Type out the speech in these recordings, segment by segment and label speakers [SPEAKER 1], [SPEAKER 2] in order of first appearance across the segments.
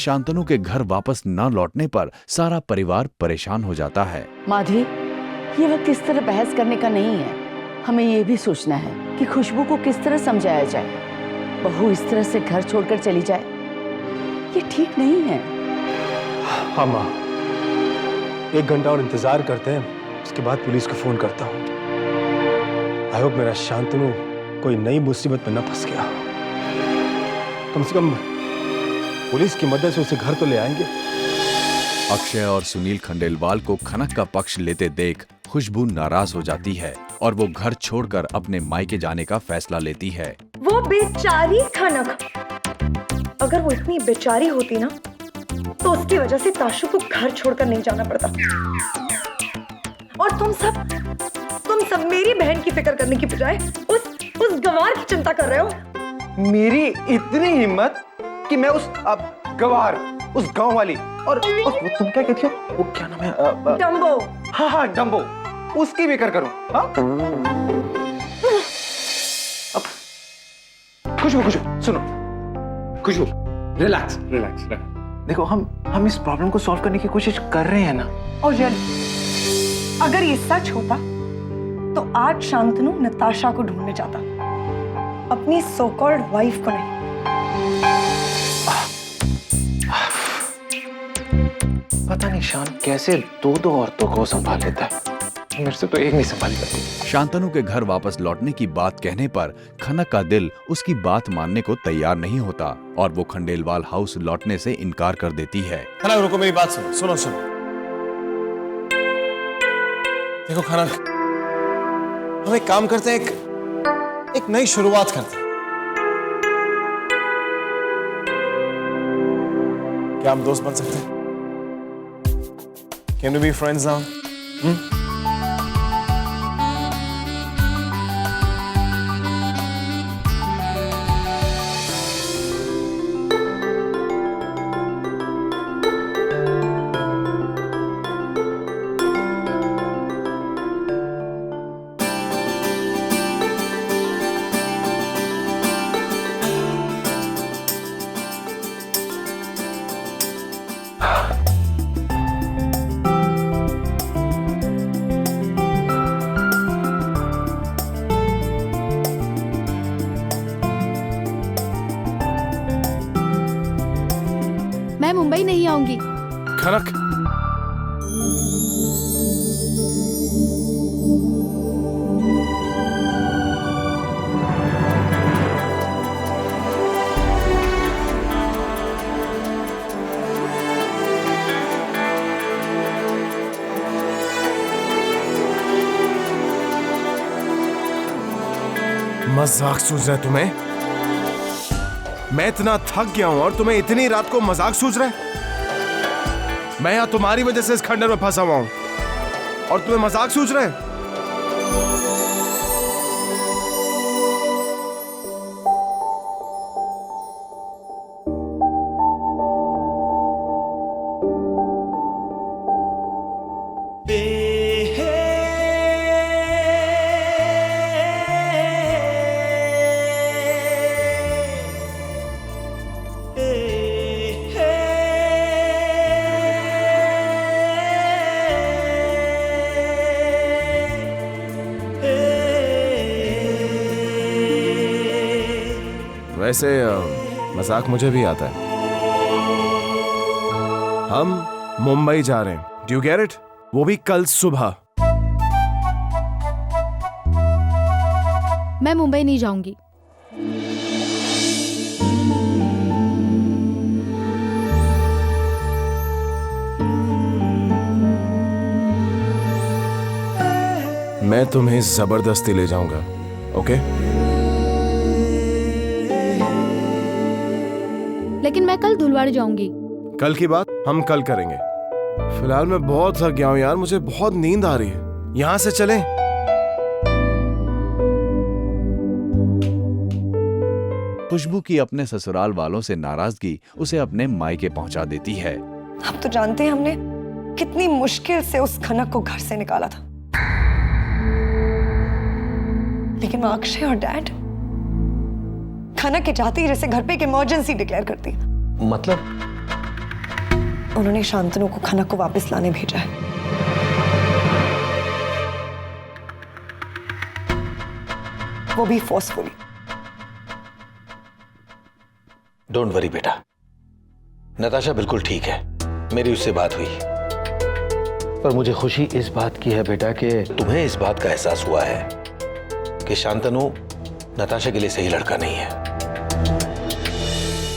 [SPEAKER 1] शांतनु के घर वापस न लौटने पर सारा परिवार परेशान हो जाता है।
[SPEAKER 2] माधवी, ये वक्त इस तरह बहस करने का नहीं है। हमें ये भी सोचना है कि खुशबू को किस तरह समझाया जाए। बहू इस तरह से घर छोड़कर चली जाए, ये ठीक नहीं है।
[SPEAKER 3] हाँ माँ, 1 घंटा और इंतजार करते हैं, उसके बाद पुलिस को फोन करता हूँ। आई होप मेरा शांतनु कोई नई मुसीबत में न फंस गया। कम से कम पुलिस की मदद से उसे घर तो ले आएंगे।
[SPEAKER 1] अक्षय और सुनील खंडेलवाल को खनक का पक्ष लेते देख खुशबू नाराज हो जाती है और वो घर छोड़कर अपने मायके जाने का फैसला लेती है।
[SPEAKER 4] वो बेचारी खनक, अगर वो इतनी बेचारी होती ना तो उसकी वजह से ताशु को घर छोड़कर नहीं जाना पड़ता। और तुम सब मेरी बहन की फिक्र करने की बजाय उस गंवार की चिंता कर रहे हो।
[SPEAKER 5] मेरी इतनी हिम्मत कि मैं उस गंवार, उस गांव वाली और वो तुम क्या कहती हो, वो क्या नाम है?
[SPEAKER 4] डम्बो।
[SPEAKER 5] हाँ डम्बो, उसकी फिक्र करूं। हाँ खुशबू सुनो, खुशबू रिलैक्स। देखो हम इस प्रॉब्लम को सॉल्व करने की कोशिश कर रहे हैं ना।
[SPEAKER 4] और यार, अगर ये सच होता तो आज शांतनु नताशा को ढूंढने जाता, अपनी सो कॉल्ड वाइफ को नहीं।
[SPEAKER 5] पता नहीं शान कैसे दो औरतों को संभाल लेता है, मेरे से तो एक नहीं संभाली जाती।
[SPEAKER 1] शांतनु के घर वापस लौटने की बात कहने पर खनक का दिल उसकी बात मानने को तैयार नहीं होता और वो खंडेलवाल हाउस लौटने से इनकार कर देती है।
[SPEAKER 3] खनक रुको, मेरी बात सुनो। देखो खनक, हम एक काम करते हैं, एक नई शुरुआत करते हैं। क्या हम दोस्त बन सकते हैं? Can we be friends now?
[SPEAKER 6] मैं मुंबई नहीं आऊंगी।
[SPEAKER 3] खनक, मजाक सूझ रहा है तुम्हें? मैं इतना थक गया हूं और तुम्हें इतनी रात को मजाक सूझ रहा है? मैं यहां तुम्हारी वजह से इस खंडर में फंसा हुआ हूं और तुम्हें मजाक सूझ रहा है? वैसे मजाक मुझे भी आता है। हम मुंबई जा रहे हैं, डू यू गेट इट? वो भी कल सुबह।
[SPEAKER 6] मैं मुंबई नहीं जाऊंगी।
[SPEAKER 3] मैं तुम्हें जबरदस्ती ले जाऊंगा, ओके?
[SPEAKER 6] लेकिन मैं कल धुलवाड़ी जाऊंगी।
[SPEAKER 3] कल की बात हम कल करेंगे। फिलहाल मैं बहुत थक गया हूं यार, मुझे बहुत नींद आ रही है। यहां से चलें?
[SPEAKER 1] खुशबू की अपने ससुराल वालों से नाराजगी उसे अपने मायके पहुंचा देती है।
[SPEAKER 4] आप तो जानते हैं हमने कितनी मुश्किल से उस खनक को घर से निकाला था, लेकिन वो अक्षय और डैड खनक के चाहती जैसे घर पे एक इमरजेंसी डिक्लेयर करती।
[SPEAKER 5] मतलब
[SPEAKER 4] उन्होंने शांतनु को खनक को वापस लाने भेजा है। वो भी फोर्सफुली।
[SPEAKER 7] डोंट वरी बेटा, नताशा बिल्कुल ठीक है। मेरी उससे बात हुई, पर मुझे खुशी इस बात की है बेटा कि तुम्हें इस बात का एहसास हुआ है कि शांतनु नताशा के लिए सही लड़का नहीं है।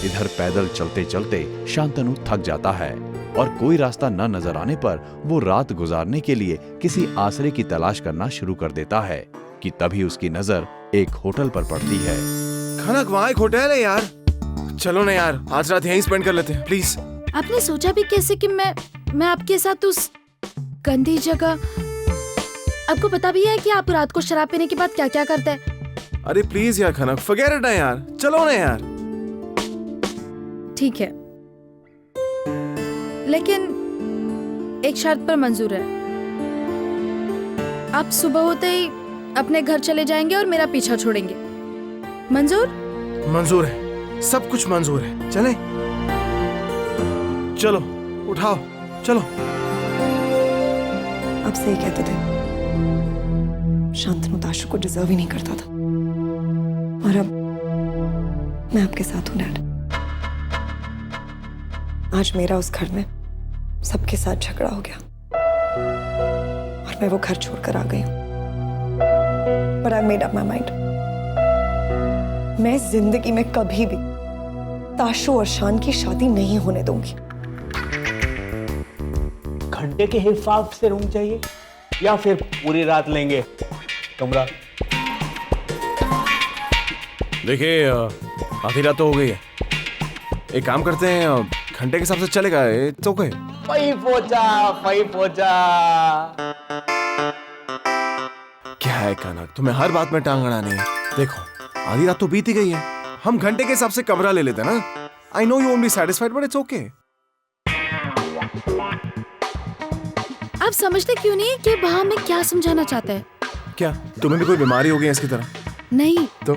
[SPEAKER 1] इधर पैदल चलते चलते शांतनु थक जाता है और कोई रास्ता न नजर आने पर वो रात गुजारने के लिए किसी आसरे की तलाश करना शुरू कर देता है कि तभी उसकी नजर एक होटल पर पड़ती है।
[SPEAKER 8] खनक, वहाँ एक होटल है यार, चलो ना यार, आज रात यहीं स्पेंड कर लेते हैं प्लीज।
[SPEAKER 6] आपने सोचा भी कैसे कि मैं आपके साथ उस गंदी जगह। आपको पता भी है कि आप रात को शराब पीने के बाद क्या क्या करते हैं?
[SPEAKER 8] अरे प्लीज यार खनक, फॉरगेट इट ना यार, चलो ना यार।
[SPEAKER 6] ठीक है, लेकिन एक शर्त पर मंजूर है। आप सुबह होते ही अपने घर चले जाएंगे और मेरा पीछा छोड़ेंगे। मंजूर?
[SPEAKER 8] मंजूर है, सब कुछ मंजूर है। चले, चलो उठाओ, चलो।
[SPEAKER 4] आप सही कहते थे, शांतनु ताशु को डिजर्व ही नहीं करता था, और अब मैं आपके साथ हूं डैड। आज मेरा उस घर में सबके साथ झगड़ा हो गया और मैं वो घर छोड़कर आ गई हूं। But I made up my mind, मैं जिंदगी में कभी भी ताशु और शान की शादी नहीं होने दूंगी।
[SPEAKER 9] घंटे के हिसाब से रूम चाहिए या फिर पूरी रात लेंगे कमरा?
[SPEAKER 8] देखिए आधी रात तो हो गई है, एक काम करते हैं, घंटे के हिसाब से चलेगा। It's okay.
[SPEAKER 9] वही पहुंचा।
[SPEAKER 8] क्या है कनक, तुम्हें हर बात में टांग अड़ानी है। देखो आधी रात तो बीत ही गई है, हम घंटे के हिसाब से कमरा ले लेते हैं ना। I know you won't be satisfied but it's okay.
[SPEAKER 6] आप समझते क्यों नहीं कि वह हमें क्या समझाना चाहता है?
[SPEAKER 8] क्या तुम्हें भी कोई बीमारी हो गई है इसकी तरह?
[SPEAKER 6] नहीं,
[SPEAKER 8] तो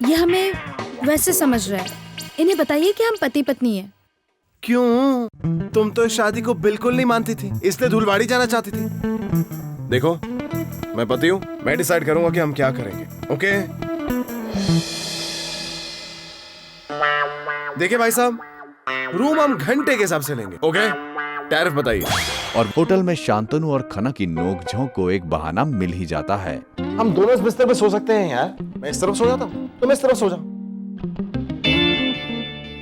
[SPEAKER 6] ये हमें वैसे समझ रहा है। इन्हें बताइए कि हम पति पत्नी हैं।
[SPEAKER 8] क्यों? तुम तो इस शादी को बिल्कुल नहीं मानती थी, इसलिए धुलवाड़ी जाना चाहती थी। देखो मैं पति हूं, मैं डिसाइड करूंगा कि हम क्या करेंगे। ओके? देखिए भाई साहब, रूम हम घंटे के हिसाब से लेंगे। ओके? टैरिफ बताइए।
[SPEAKER 1] और होटल में शांतनु और खनक की नोकझोंक को एक बहाना मिल ही जाता है।
[SPEAKER 7] हम दोनों इस बिस्तर पे सो सकते हैं यार। मैं इस तरफ सो जाता हूँ, तुम इस तरफ सो जाओ।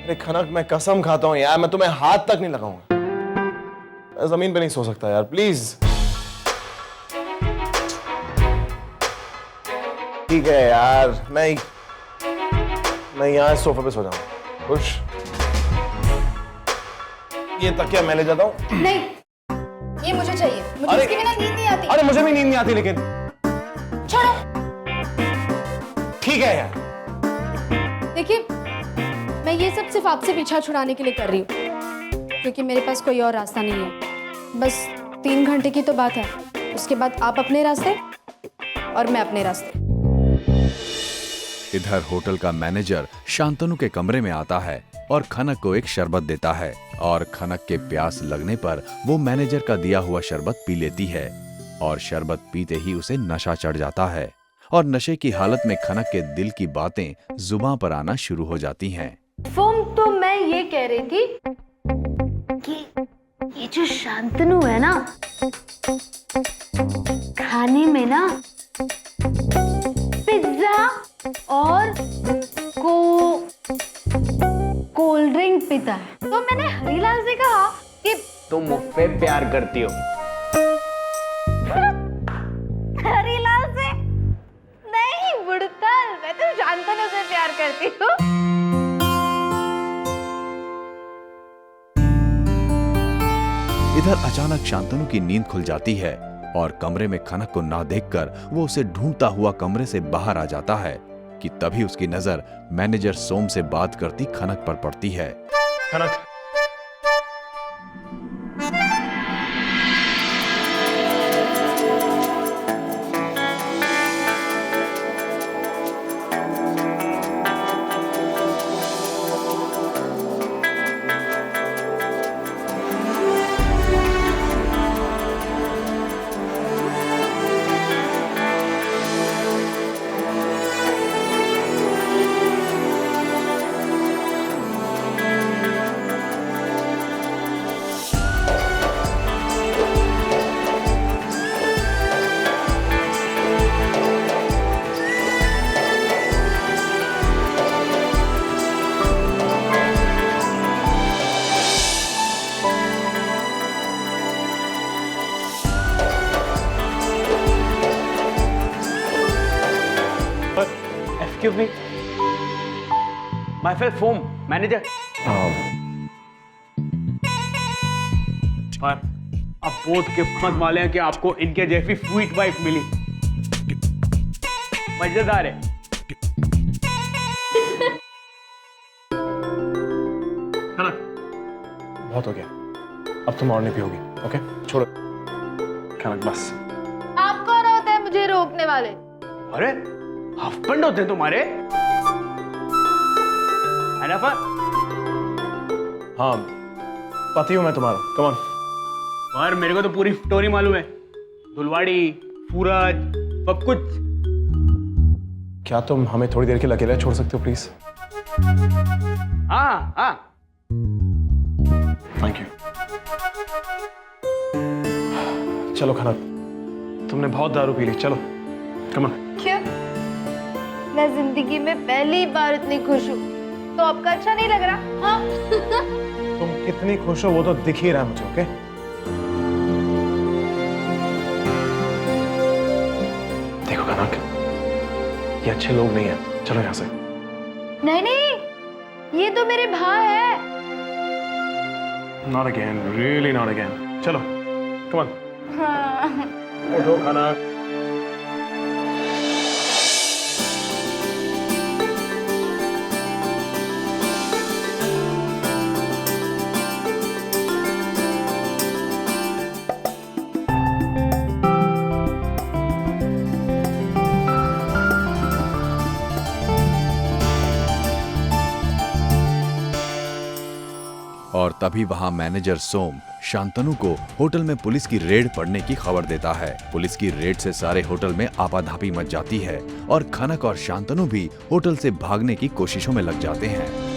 [SPEAKER 7] अरे खनक, मैं कसम खाता हूँ यार, मैं तुम्हें हाथ तक नहीं लगाऊंगा। मैं जमीन पे नहीं सो सकता यार, प्लीज। ठीक है यार, मैं यहाँ सोफे पे सो जाऊंगा। खुश? ये तकिया मैं ले जाता हूँ।
[SPEAKER 6] नहीं, ये मुझे चाहिए। मुझे
[SPEAKER 7] अरे-
[SPEAKER 6] इसके बिना नींद नहीं आती।
[SPEAKER 7] अरे मुझे भी नींद नहीं आती, लेकिन
[SPEAKER 6] छोड़ो।
[SPEAKER 7] ठीक है यार।
[SPEAKER 6] देखिए, मैं ये सब सिर्फ आपसे पीछा छुड़ाने के लिए कर रही हूँ, क्योंकि मेरे पास कोई और रास्ता नहीं है। बस 3 घंटे की तो बात है, उसके बाद आप अपने रास्ते और मैं अपने रास्ते।
[SPEAKER 1] इधर होटल का मैनेजर शांतनु के कमरे में आता है और खनक को एक शरबत देता है और खनक के प्यास लगने पर वो मैनेजर का दिया हुआ शरबत पी लेती है और शरबत पीते ही उसे नशा चढ़ जाता है और नशे की हालत में खनक के दिल की बातें जुबान पर आना शुरू हो जाती हैं।
[SPEAKER 10] फोम, तो मैं ये कह रही थी कि ये जो शांतनु है ना, खाने में ना पिज्जा और कोल्ड ड्रिंक पीता है। तो मैंने हरीलाल से कहा कि
[SPEAKER 9] तुम मुझ पे प्यार करती हो।
[SPEAKER 10] हरीलाल से नहीं, बुड़कल, मैं तो शांतनु से प्यार करती हूँ।
[SPEAKER 1] इधर अचानक शांतनु की नींद खुल जाती है और कमरे में खनक को ना देखकर वो उसे ढूंढता हुआ कमरे से बाहर आ जाता है कि तभी उसकी नजर मैनेजर सोम से बात करती खनक पर पड़ती है।
[SPEAKER 7] खनक,
[SPEAKER 9] Excuse me. Myself home, manager. और आप बहुत किस्मत वाले हैं कि आपको इनके जैसी स्वीट वाइफ मिली। मजेदार है। है ना?
[SPEAKER 3] बहुत हो गया, अब तुम और नहीं पियोगी। ओके, छोड़ो खनक, बस।
[SPEAKER 10] आप कौन होते हैं मुझे रोकने वाले?
[SPEAKER 9] अरे हस्बैंड होते हैं तुम्हारे? है ना पर?
[SPEAKER 3] हाँ, पति हूँ मैं तुम्हारा। Come on.
[SPEAKER 9] और मेरे को तो पूरी स्टोरी मालूम है, दुलवाड़ी, सूरज, सब कुछ।
[SPEAKER 3] क्या तुम हमें थोड़ी देर के लिए अकेला छोड़ सकते हो प्लीज?
[SPEAKER 9] हाँ हाँ।
[SPEAKER 3] Thank you. चलो खनक, तुमने बहुत दारू पी ली, चलो कम ऑन।
[SPEAKER 10] क्यों? मैं जिंदगी में पहली बार इतनी खुश हूँ, तो आपका अच्छा नहीं लग रहा? हाँ?
[SPEAKER 3] तुम कितनी खुश हो वो तो दिख ही रहा है मुझे। ओके, देखो कनक, ये अच्छे लोग नहीं हैं, चलो यहाँ से।
[SPEAKER 10] नहीं नहीं, ये तो मेरे भाई है।
[SPEAKER 3] Not again, really not again. चलो, come on.
[SPEAKER 10] हाँ।
[SPEAKER 3] उठो कनक।
[SPEAKER 1] और तभी वहां मैनेजर सोम शांतनु को होटल में पुलिस की रेड पड़ने की खबर देता है। पुलिस की रेड से सारे होटल में आपाधापी मच जाती है और खनक और शांतनु भी होटल से भागने की कोशिशों में लग जाते हैं।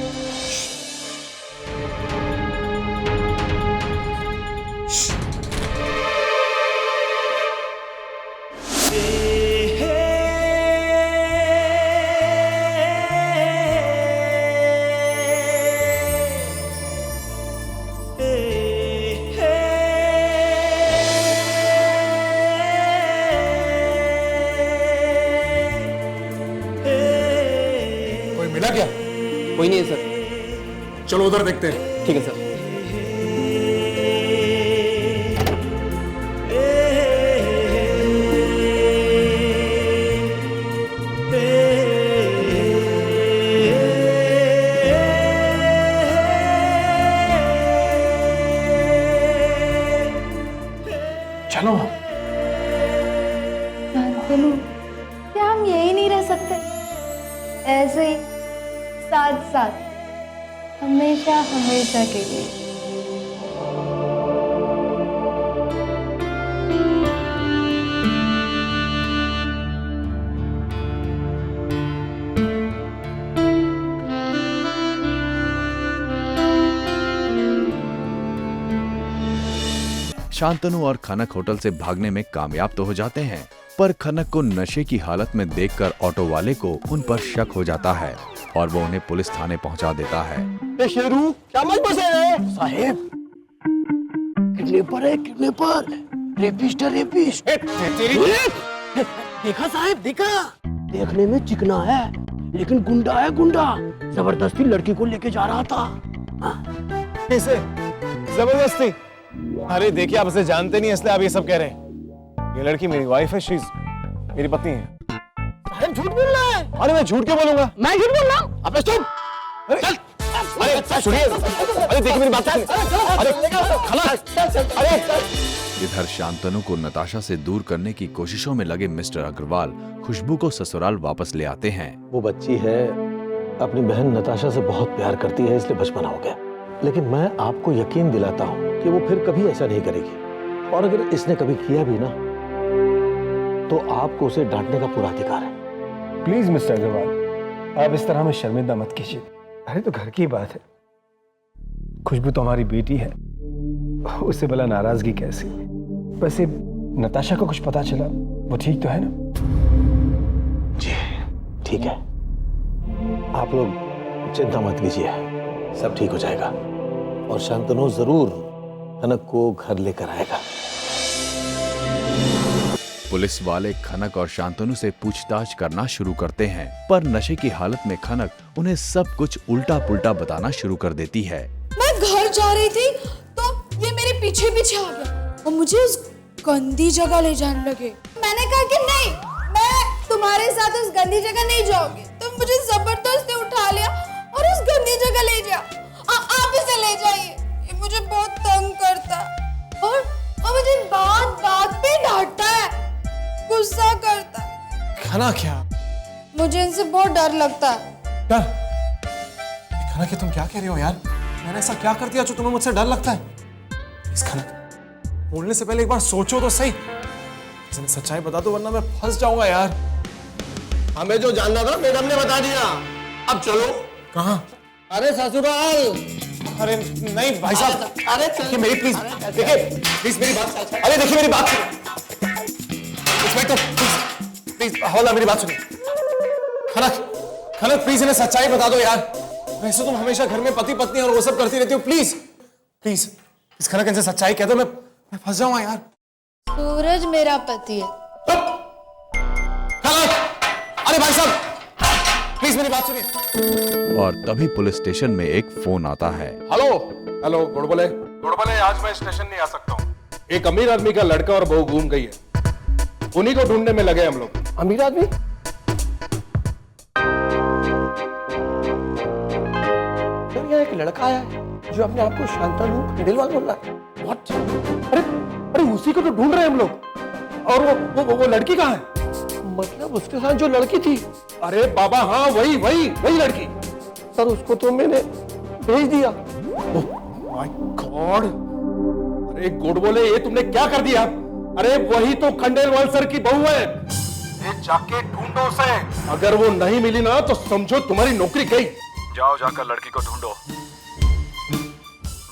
[SPEAKER 8] मिला क्या?
[SPEAKER 9] कोई नहीं है सर।
[SPEAKER 8] चलो उधर देखते हैं।
[SPEAKER 9] ठीक है सर।
[SPEAKER 3] चलो।
[SPEAKER 10] शांतनु, क्या हम यही नहीं रह सकते? ऐसे ही साथ साथ हमेशा हमेशा के लिए।
[SPEAKER 1] शांतनु और खनक होटल से भागने में कामयाब तो हो जाते हैं, पर खनक को नशे की हालत में देखकर ऑटो वाले को उन पर शक हो जाता है और वो उन्हें पुलिस थाने पहुंचा देता है।
[SPEAKER 9] शेरू, क्या मत बसे है? साहेब, किडनैपर है, किडनैपर, रेपिस्ट है, रेपिस्ट। देखा साहेब, देखा? देखने में चिकना है, लेकिन गुंडा है, गुंडा। जबरदस्ती लड़की को लेके जा रहा था।
[SPEAKER 3] इसे जबरदस्ती? अरे देखिए, आप इसे जानते नहीं इसलिए आप ये सब कह रहे हैं। ये लड़की मेरी वाइफ है, शीज मेरी पत्नी है।
[SPEAKER 9] साहेब झूठ बोल रहा है।
[SPEAKER 3] अरे मैं झूठ क्यों बोलूंगा?
[SPEAKER 9] मैं झूठ बोल रहा हूँ। अब चुप। चल।
[SPEAKER 3] अरे सुनिए, अरे देखिए मेरी बात सुनिए। अरे खलास, अरे।
[SPEAKER 1] इधर शांतनु को नताशा से दूर करने की कोशिशों में लगे मिस्टर अग्रवाल खुशबू को ससुराल वापस ले आते हैं।
[SPEAKER 7] वो बच्ची है, अपनी बहन नताशा से बहुत प्यार करती है, इसलिए बचपना हो गया। लेकिन मैं आपको यकीन दिलाता हूँ कि वो फिर कभी ऐसा नहीं करेगी। और अगर इसने कभी किया भी ना, तो आपको उसे डांटने का पूरा अधिकार है।
[SPEAKER 3] प्लीज मिस्टर अग्रवाल, आप इस तरह हमें शर्मिंदा मत कीजिए। अरे तो घर की बात है, खुशबू तो हमारी बेटी है, उससे भला नाराजगी कैसी? वैसे नताशा को कुछ पता चला, वो ठीक तो है ना?
[SPEAKER 7] जी ठीक है, आप लोग चिंता मत कीजिए, सब ठीक हो जाएगा और शांतनु जरूर कनक को घर लेकर आएगा।
[SPEAKER 1] पुलिस वाले खनक और शांतनु से पूछताछ करना शुरू करते हैं, पर नशे की हालत में खनक उन्हें सब कुछ उल्टा पुल्टा बताना शुरू कर देती है।
[SPEAKER 6] मैं घर जा रही थी तो ये मेरे पीछे पीछे आ गया और मुझे उस गंदी जगह ले जाने लगे। मैंने कहा कि नहीं, मैं तुम्हारे साथ उस गंदी जगह नहीं जाऊंगी। तुम मुझे जबरदस्ती उठा लिया और उस गंदी जगह ले जा। आप इसे ले जाइए, ये मुझे बहुत तंग करता है और मुझे बात बात पे डांटता है, गुस्सा करता है।
[SPEAKER 3] खाना क्या?
[SPEAKER 6] मुझे इनसे बहुत डर लगता है।
[SPEAKER 3] डर? खाना क्या, तुम क्या कह रही हो यार? मैंने ऐसा क्या कर दिया जो तुम्हें मुझसे डर लगता है? इस खाना बोलने से पहले एक बार सोचो तो सही। इसने सच्चाई बता दो वरना मैं फंस जाऊंगा यार।
[SPEAKER 9] हमें जो जानना था मैडम ने बता दिया, अब चलो।
[SPEAKER 3] कहाँ?
[SPEAKER 9] अरे ससुराल।
[SPEAKER 3] अरे नहीं भाई साहब,
[SPEAKER 9] अरे
[SPEAKER 3] देखिए मेरी प्लीज, देखिए प्लीज मेरी बात, अरे देखिए मेरी बात सुनिए। इंस्पेक्टर प्लीज हवलदार मेरी बात सुनिए। खनक खनक प्लीज इन्हें सच्चाई बता दो यार। वैसे तुम हमेशा घर में पति पत्नी और वो सब करती रहती हो, प्लीज प्लीज इस खनक इनसे सच्चाई कह दो, मैं फंस जाऊंगा यार।
[SPEAKER 6] सूरज मेरा पति है।
[SPEAKER 3] खनक, अरे भाई साहब प्लीज मेरी बात सुनिए।
[SPEAKER 1] और तभी पुलिस स्टेशन में एक फोन आता है।
[SPEAKER 8] हेलो हेलो, गुड़बले आज मैं स्टेशन नहीं आ सकता हूँ। एक अमीर आदमी का लड़का और बहू घूम गई है, उन्हीं को ढूंढने में लगे हम लोग।
[SPEAKER 9] अमीर आदमी? सर यहाँ एक लड़का आया है जो अपने आप को शांतनु खंडेलवाल बोल रहा है।
[SPEAKER 3] What? अरे उसी को तो ढूंढ रहे हैं हम लोग। और वो लड़की कहाँ है?
[SPEAKER 9] मतलब उसके साथ जो लड़की थी?
[SPEAKER 3] अरे बाबा हाँ, वही लड़की।
[SPEAKER 9] सर उसको तो मैंने भेज दिया।
[SPEAKER 3] माय गॉड, अरे गुड़बोले ये तुमने क्या कर दिया? अरे वही तो खंडेलवाल सर की बहू है। ये जाके ढूंढो उसे, अगर वो नहीं मिली ना तो समझो तुम्हारी नौकरी गई।
[SPEAKER 11] जाओ जाकर लड़की को ढूंढो।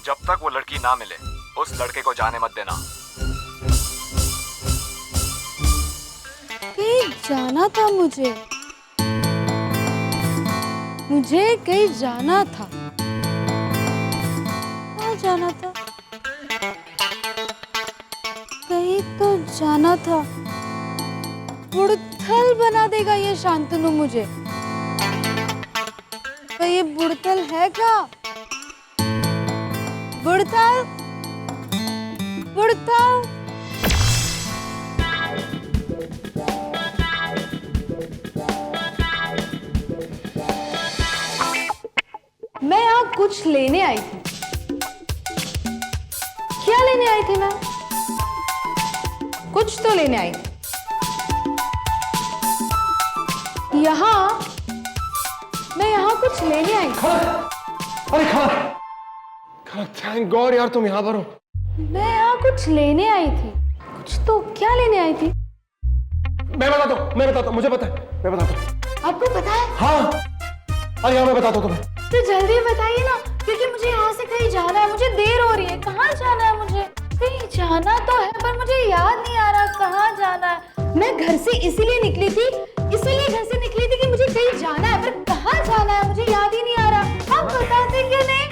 [SPEAKER 11] जब तक वो लड़की ना मिले उस लड़के को जाने मत देना।
[SPEAKER 6] कहीं जाना था मुझे कहीं जाना था। कहाँ जाना था? कहीं तो जाना था। बुड़थल बना देगा ये शांतनु मुझे। तो ये बुड़थल है क्या? बुड़थल बुड़थल। मैं यहाँ कुछ लेने आई थी। क्या लेने आई थी मैं? कुछ तो लेने आई थी। मैं यहाँ कुछ लेने आई थी।
[SPEAKER 3] अरे खनक, थैंक गॉड यार तुम यहाँ पर हो।
[SPEAKER 6] मैं यहाँ कुछ लेने आई थी। कुछ तो क्या लेने आई थी?
[SPEAKER 3] मैं बताता हूँ, मुझे पता है, मैं बताता हूँ।
[SPEAKER 6] आपको पता है?
[SPEAKER 3] हाँ, अरे हाँ मैं बताता हूँ तुम्हें।
[SPEAKER 6] तो जल्दी बताइए ना, क्योंकि मुझे यहाँ से कहीं जाना है। मुझे देर हो रही है। कहाँ जाना है मुझे? कहीं जाना तो है पर मुझे याद नहीं आ रहा कहाँ जाना है। मैं घर से इसीलिए निकली थी कि मुझे कहीं जाना है, पर कहाँ जाना है मुझे याद ही नहीं आ रहा। आप बताते क्यों नहीं?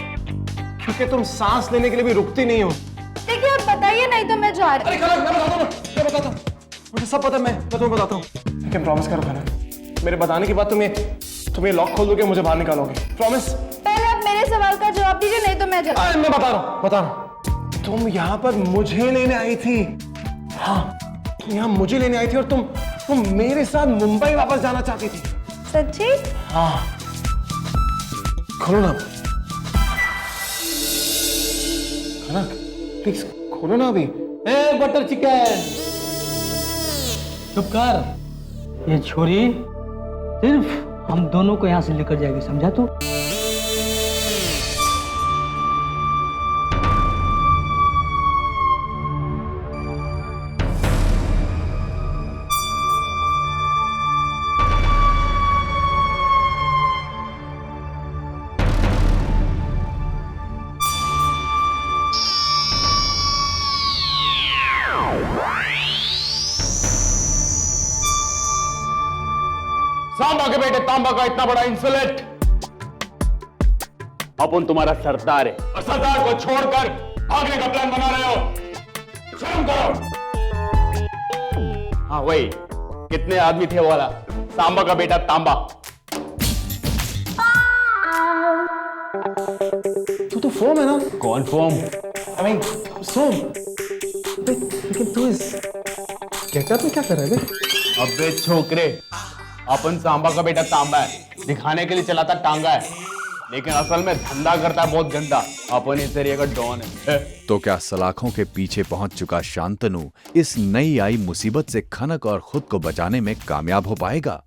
[SPEAKER 3] क्योंकि तुम सांस लेने के लिए भी रुकती नहीं हो।
[SPEAKER 6] देखिए आप बताइए, नहीं तो मैं जा रही।
[SPEAKER 3] अरे मैं बताता हूँ, मुझे सब पता है। मैं तुम्हें बताता हूँ, लेकिन प्रॉमिस करो खनक, मेरे बताने के बाद तुम ये लॉक खोल दोगे, मुझे बाहर निकालोगे। प्रॉमिस?
[SPEAKER 6] पहले आप मेरे सवाल का जवाब दीजिए, नहीं तो मैं जा।
[SPEAKER 3] मैं बता रहा हूँ। तुम यहाँ पर मुझे लेने आई थी। हाँ, तुम यहाँ मुझे लेने आई थी और तुम मेरे साथ मुंबई वापस जाना चाहती थी।
[SPEAKER 6] सच्ची?
[SPEAKER 3] हाँ, खोलो ना खनक, प्लीज खोलो ना अभी।
[SPEAKER 9] बटर चिकन चुप कर। ये छोरी सिर्फ हम दोनों को यहाँ से लेकर जाएगी, समझा तू?
[SPEAKER 12] सांबा के बेटे तांबा का इतना बड़ा इंसुलेट, अपन तुम्हारा सरदार है और सरदार को छोड़कर भागने का प्लान बना रहे हो। शर्म करो। हाँ वही, कितने आदमी थे वो वाला, तांबा का बेटा तांबा।
[SPEAKER 3] तू तो फोम है ना?
[SPEAKER 12] कौन फोम?
[SPEAKER 3] I mean, सोम। लेकिन तू इस गेटअप में क्या कर रहा है बे?
[SPEAKER 12] अबे छोकरे, अपन सांबा का बेटा तांबा है, दिखाने के लिए चलाता टांगा है, लेकिन असल में धंधा करता है बहुत गंदा। अपन इस एरिया का डॉन है।
[SPEAKER 1] तो क्या सलाखों के पीछे पहुंच चुका शांतनु इस नई आई मुसीबत से खनक और खुद को बचाने में कामयाब हो पाएगा?